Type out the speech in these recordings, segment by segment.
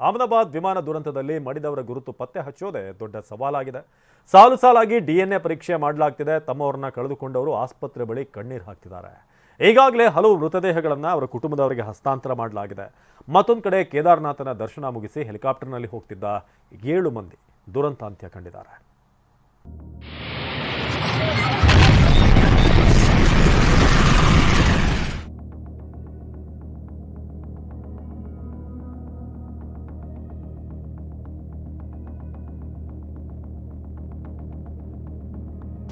ಅಹಮದಾಬಾದ್ ವಿಮಾನ ದುರಂತದಲ್ಲಿ ಮಡಿದವರ ಗುರುತು ಪತ್ತೆ ಹಚ್ಚೋದೇ ದೊಡ್ಡ ಸವಾಲಾಗಿದೆ. ಸಾಲು ಸಾಲಾಗಿ ಡಿಎನ್ಎ ಪರೀಕ್ಷೆ ಮಾಡಲಾಗ್ತಿದೆ. ತಮ್ಮವರನ್ನ ಕಳೆದುಕೊಂಡವರು ಆಸ್ಪತ್ರೆ ಬಳಿ ಕಣ್ಣೀರು ಹಾಕ್ತಿದ್ದಾರೆ. ಈಗಾಗಲೇ ಹಲವು ಮೃತದೇಹಗಳನ್ನು ಅವರ ಕುಟುಂಬದವರಿಗೆ ಹಸ್ತಾಂತರ ಮಾಡಲಾಗಿದೆ. ಮತ್ತೊಂದು ಕಡೆ ಕೇದಾರನಾಥನ ದರ್ಶನ ಮುಗಿಸಿ ಹೆಲಿಕಾಪ್ಟರ್ನಲ್ಲಿ ಹೋಗ್ತಿದ್ದ 7 ಮಂದಿ ದುರಂತಾಂತ್ಯ ಕಂಡಿದ್ದಾರೆ.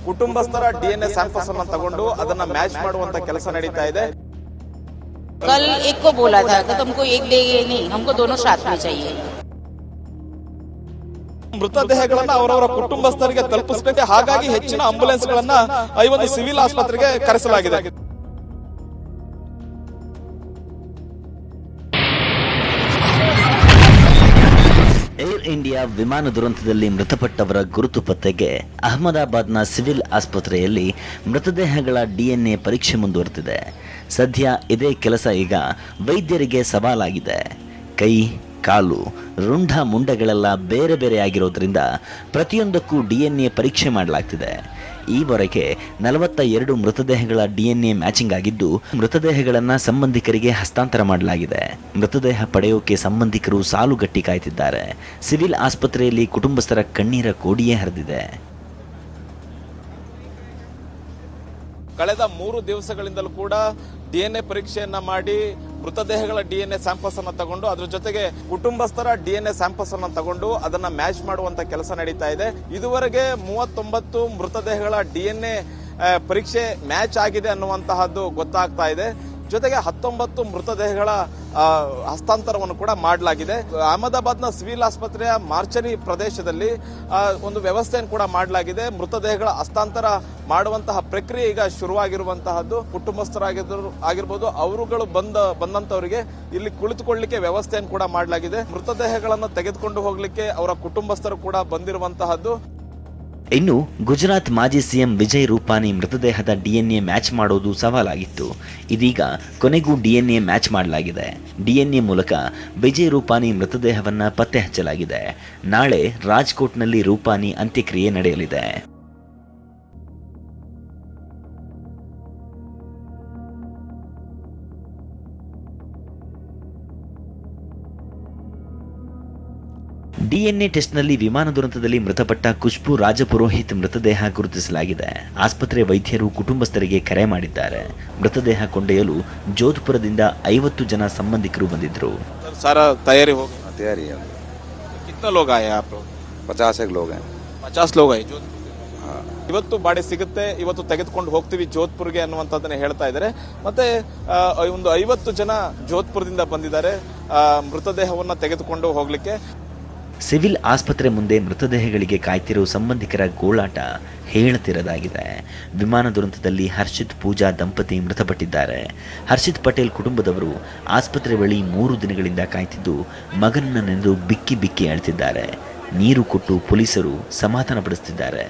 ಕುಟುಂಬಸ್ಥರ ಡಿಎನ್ಎ ಸ್ಯಾಂಪಲ್ಸ್ ಅನ್ನು ತಗೊಂಡು ಅದನ್ನ ಮ್ಯಾಚ್ ಮಾಡುವಂತ ಕೆಲಸ ನಡೀತಾ ಇದೆ. कल एक को बोला था कि तुमको एक देंगे नहीं, हमको दोनों साथ में चाहिए. ಮೃತದೇಹಗಳನ್ನ ಅವರವರ ಕುಟುಂಬಸ್ಥರಿಗೆ ತಲುಪಿಸಬೇಕು. ಹಾಗಾಗಿ ಹೆಚ್ಚಿನ ಆಂಬ್ಯುಲೆನ್ಸ್ ಗಳನ್ನ ಈ ಒಂದು ಸಿವಿಲ್ ಆಸ್ಪತ್ರೆಗೆ ಕರೆಸಲಾಗಿದೆ. ಏರ್ ಇಂಡಿಯಾ ವಿಮಾನ ದುರಂತದಲ್ಲಿ ಮೃತಪಟ್ಟವರ ಗುರುತು ಪತ್ತೆಗೆ ಅಹಮದಾಬಾದ್ನ ಸಿವಿಲ್ ಆಸ್ಪತ್ರೆಯಲ್ಲಿ ಮೃತದೇಹಗಳ ಡಿಎನ್ಎ ಪರೀಕ್ಷೆ ಮುಂದುವರೆದಿದೆ. ಸದ್ಯ ಇದೇ ಕೆಲಸ ಈಗ ವೈದ್ಯರಿಗೆ ಸವಾಲಾಗಿದೆ. ಕೈ, ಕಾಲು, ರುಂಡ ಮುಂಡಗಳೆಲ್ಲ ಬೇರೆ ಬೇರೆ ಆಗಿರೋದ್ರಿಂದ ಪ್ರತಿಯೊಂದಕ್ಕೂ ಡಿಎನ್ಎ ಪರೀಕ್ಷೆ ಮಾಡಲಾಗ್ತಿದೆ. ಈವರೆಗೆ 42 ಮೃತದೇಹಗಳ ಡಿಎನ್ಎ ಮ್ಯಾಚಿಂಗ್ ಆಗಿದ್ದು, ಮೃತದೇಹಗಳನ್ನು ಸಂಬಂಧಿಕರಿಗೆ ಹಸ್ತಾಂತರ ಮಾಡಲಾಗಿದೆ. ಮೃತದೇಹ ಪಡೆಯೋಕೆ ಸಂಬಂಧಿಕರು ಸಾಲುಗಟ್ಟಿ ಕಾಯ್ತಿದ್ದಾರೆ. ಸಿವಿಲ್ ಆಸ್ಪತ್ರೆಯಲ್ಲಿ ಕುಟುಂಬಸ್ಥರ ಕಣ್ಣೀರ ಕೋಡಿಯೇ ಹರಿದಿದೆ. ಕಳೆದ 3 ದಿವಸಗಳಿಂದಲೂ ಕೂಡ ಡಿಎನ್ಎ ಪರೀಕ್ಷೆಯನ್ನ ಮಾಡಿ ಮೃತದೇಹಗಳ ಡಿಎನ್ಎ ಸ್ಯಾಂಪಲ್ಸ್ ಅನ್ನು ತಗೊಂಡು ಅದ್ರ ಜೊತೆಗೆ ಕುಟುಂಬಸ್ಥರ ಡಿಎನ್ಎ ಸ್ಯಾಂಪಲ್ಸ್ ಅನ್ನು ತಗೊಂಡು ಅದನ್ನ ಮ್ಯಾಚ್ ಮಾಡುವಂತ ಕೆಲಸ ನಡೀತಾ ಇದೆ. ಇದುವರೆಗೆ 39 ಮೃತದೇಹಗಳ ಡಿಎನ್ಎ ಪರೀಕ್ಷೆ ಮ್ಯಾಚ್ ಆಗಿದೆ ಅನ್ನುವಂತಹದ್ದು ಗೊತ್ತಾಗ್ತಾ ಇದೆ. ಜೊತೆಗೆ 19 ಮೃತದೇಹಗಳ ಹಸ್ತಾಂತರವನ್ನು ಕೂಡ ಮಾಡಲಾಗಿದೆ. ಅಹಮದಾಬಾದ್ನ ಸಿವಿಲ್ ಆಸ್ಪತ್ರೆಯ ಮಾರ್ಚರಿ ಪ್ರದೇಶದಲ್ಲಿ ಒಂದು ವ್ಯವಸ್ಥೆಯನ್ನು ಕೂಡ ಮಾಡಲಾಗಿದೆ. ಮೃತದೇಹಗಳ ಹಸ್ತಾಂತರ ಮಾಡುವಂತಹ ಪ್ರಕ್ರಿಯೆ ಈಗ ಶುರುವಾಗಿರುವಂತಹದ್ದು. ಕುಟುಂಬಸ್ಥರಾಗಿರ್ಬೋದು ಅವರುಗಳು ಬಂದಂತವರಿಗೆ ಇಲ್ಲಿ ಕುಳಿತುಕೊಳ್ಳಲಿಕ್ಕೆ ವ್ಯವಸ್ಥೆಯನ್ನು ಕೂಡ ಮಾಡಲಾಗಿದೆ. ಮೃತದೇಹಗಳನ್ನು ತೆಗೆದುಕೊಂಡು ಹೋಗ್ಲಿಕ್ಕೆ ಅವರ ಕುಟುಂಬಸ್ಥರು ಕೂಡ ಬಂದಿರುವಂತಹದ್ದು. ಇನ್ನು ಗುಜರಾತ್ ಮಾಜಿ ಸಿಎಂ ವಿಜಯ್ ರೂಪಾನಿ ಮೃತದೇಹದ ಡಿಎನ್ಎ ಮ್ಯಾಚ್ ಮಾಡೋದು ಸವಾಲಾಗಿತ್ತು. ಇದೀಗ ಕೊನೆಗೂ ಡಿಎನ್ಎ ಮ್ಯಾಚ್ ಮಾಡಲಾಗಿದೆ. ಡಿಎನ್ಎ ಮೂಲಕ ವಿಜಯ್ ರೂಪಾನಿ ಮೃತದೇಹವನ್ನು ಪತ್ತೆ ಹಚ್ಚಲಾಗಿದೆ. ನಾಳೆ ರಾಜ್ಕೋಟ್ನಲ್ಲಿ ರೂಪಾನಿ ಅಂತ್ಯಕ್ರಿಯೆ ನಡೆಯಲಿದೆ. ಡಿಎನ್ಎ ಟೆಸ್ಟ್ನಲ್ಲಿ ವಿಮಾನ ದುರಂತದಲ್ಲಿ ಮೃತಪಟ್ಟ ಖುಷ್ಬು ರಾಜಪುರೋಹಿತ್ ಮೃತದೇಹ ಗುರುತಿಸಲಾಗಿದೆ. ಆಸ್ಪತ್ರೆ ವೈದ್ಯರು ಕುಟುಂಬಸ್ಥರಿಗೆ ಕರೆ ಮಾಡಿದ್ದಾರೆ. ಮೃತದೇಹ ಕೊಂಡೊಯ್ಯಲು ಜೋಧ್ಪುರದಿಂದ 50 ಜನ ಸಂಬಂಧಿಕರು ಬಂದಿದ್ರು. सारा तैयारी हो गई? तैयारी है. कितना लोग आए आप लोग? 50 लोग हैं. 50 लोग ಆಯ್ತು. ಇವತ್ತು ಬಾಡಿ ಸಿಗುತ್ತೆ, ಇವತ್ತು ತೆಗೆದುಕೊಂಡು ಹೋಗ್ತೀವಿ ಜೋಧ್ಪುರ್ಗೆ ಅನ್ನುವಂಥದ್ದನ್ನ ಹೇಳ್ತಾ ಇದ್ದಾರೆ. ಮತ್ತೆ ಒಂದು 50 ಜನ ಜೋಧ್ಪುರದಿಂದ ಬಂದಿದ್ದಾರೆ ಮೃತದೇಹವನ್ನ ತೆಗೆದುಕೊಂಡು ಹೋಗ್ಲಿಕ್ಕೆ. ಸಿವಿಲ್ ಆಸ್ಪತ್ರೆ ಮುಂದೆ ಮೃತದೇಹಗಳಿಗೆ ಕಾಯ್ತಿರೋ ಸಂಬಂಧಿಕರ ಗೋಳಾಟ ಹೇಳತಿರದಾಗಿದೆ. ವಿಮಾನ ದುರಂತದಲ್ಲಿ ಹರ್ಷಿತ್ ಪೂಜಾ ದಂಪತಿ ಮೃತಪಟ್ಟಿದ್ದಾರೆ. ಹರ್ಷಿತ್ ಪಟೇಲ್ ಕುಟುಂಬದವರು ಆಸ್ಪತ್ರೆ ಬಳಿ 3 ದಿನಗಳಿಂದ ಕಾಯ್ತಿದ್ದು ಮಗನನ್ನ ನೆನೆದು ಬಿಕ್ಕಿ ಬಿಕ್ಕಿ ಅಳ್ತಿದ್ದಾರೆ. ನೀರು ಕೊಟ್ಟು ಪೊಲೀಸರು ಸಮಾಧಾನ ಪಡಿಸುತ್ತಿದ್ದಾರೆ.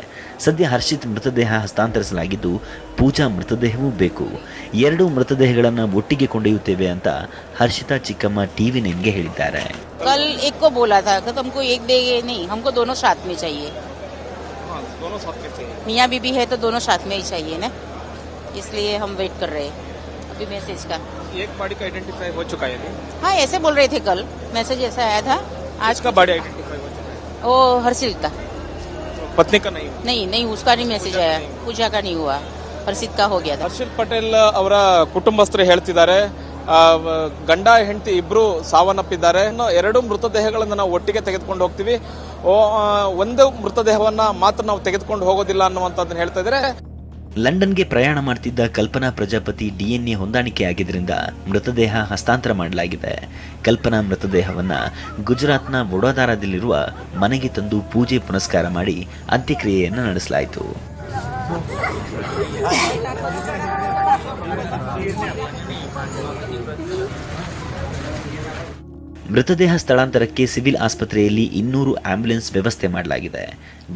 ಸದ್ಯ ಹರ್ಷಿತ್ ಮೃತದೇಹ ಹಸ್ತಾಂತರಿಸಲಾಗಿದ್ದು ಪೂಜಾ ಮೃತದೇಹವೂ ಬೇಕು. 2 ಮೃತದೇಹಗಳನ್ನು ಒಟ್ಟಿಗೆ ಕೊಂಡೊಯ್ಯುತ್ತೇವೆ ಅಂತ ಹರ್ಷಿತಾ ಚಿಕ್ಕಮ್ಮ TV9ಗೆ ಹೇಳಿದ್ದಾರೆ. कल एक को बोला था कि तुमको एक देंगे नहीं, हमको दोनों साथ में चाहिए. दोनों साथ में चाहिए. मियाँ बीबी है तो दोनों साथ में ही चाहिए ना, इसलिए हम वेट कर रहे हैं अभी मैसेज का. एक बॉडी का आइडेंटिफाई हो चुका है. हाँ, ऐसे बोल रहे थे कल, मैसेज ऐसा आया था. आज का बॉडी आइडेंटिफाई हो चुका है. वो हर्षित का, पत्नी का नहीं. नहीं उसका नहीं मैसेज आया. पूजा का नहीं हुआ, हर्षित का हो गया था. ಹರ್ಷಿತ್ ಪಟೇಲ್ ಅವರ ಕುಟುಂಬಸ್ಥರು ಹೇಳ್ತಿದ್ದಾರೆ ಗಂಡ ಹೆಂಡತಿ ಇಬ್ರು ಸಾವನ್ನಪ್ಪಿದ್ದಾರೆ. 2 ಮೃತದೇಹಗಳನ್ನು ನಾವು ಒಟ್ಟಿಗೆ ತೆಗೆದುಕೊಂಡು ಹೋಗ್ತೀವಿ, ಒಂದು ಮೃತದೇಹವನ್ನ ಮಾತ್ರ ನಾವು ತೆಗೆದುಕೊಂಡು ಹೋಗೋದಿಲ್ಲ ಅನ್ನುವಂಥದ್ದನ್ನ ಹೇಳ್ತಾ ಇದ್ದಾರೆ. ಲಂಡನ್ಗೆ ಪ್ರಯಾಣ ಮಾಡ್ತಿದ್ದ ಕಲ್ಪನಾ ಪ್ರಜಾಪತಿ ಡಿಎನ್ಎ ಹೊಂದಾಣಿಕೆ ಆಗಿದ್ದರಿಂದ ಮೃತದೇಹ ಹಸ್ತಾಂತರ ಮಾಡಲಾಗಿದೆ. ಕಲ್ಪನಾ ಮೃತದೇಹವನ್ನ ಗುಜರಾತ್ನ ವಡೋದರಾದಲ್ಲಿರುವ ಮನೆಗೆ ತಂದು ಪೂಜೆ ಪುನಸ್ಕಾರ ಮಾಡಿ ಅಂತ್ಯಕ್ರಿಯೆಯನ್ನು ನಡೆಸಲಾಯಿತು. ಮೃತದೇಹ ಸ್ಥಳಾಂತರಕ್ಕೆ ಸಿವಿಲ್ ಆಸ್ಪತ್ರೆಯಲ್ಲಿ 200 ಆಂಬ್ಯುಲೆನ್ಸ್ ವ್ಯವಸ್ಥೆ ಮಾಡಲಾಗಿದೆ.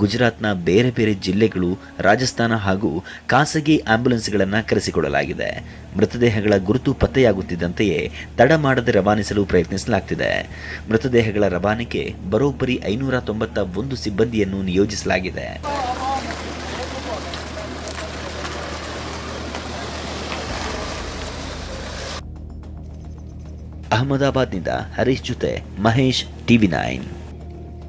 ಗುಜರಾತ್ನ ಬೇರೆ ಬೇರೆ ಜಿಲ್ಲೆಗಳು, ರಾಜಸ್ಥಾನ ಹಾಗೂ ಖಾಸಗಿ ಆಂಬ್ಯುಲೆನ್ಸ್ಗಳನ್ನು ಕರೆಸಿಕೊಳ್ಳಲಾಗಿದೆ. ಮೃತದೇಹಗಳ ಗುರುತು ಪತ್ತೆಯಾಗುತ್ತಿದ್ದಂತೆಯೇ ತಡ ಮಾಡದೆ ರವಾನಿಸಲು ಪ್ರಯತ್ನಿಸಲಾಗುತ್ತಿದೆ. ಮೃತದೇಹಗಳ ರವಾನೆಗೆ ಬರೋಬ್ಬರಿ 591 ಸಿಬ್ಬಂದಿಯನ್ನು ನಿಯೋಜಿಸಲಾಗಿದೆ. ಅಹಮದಾಬಾದ್ನಿಂದ ಹರೀಶ್ ಜೊತೆ ಮಹೇಶ್, TV9.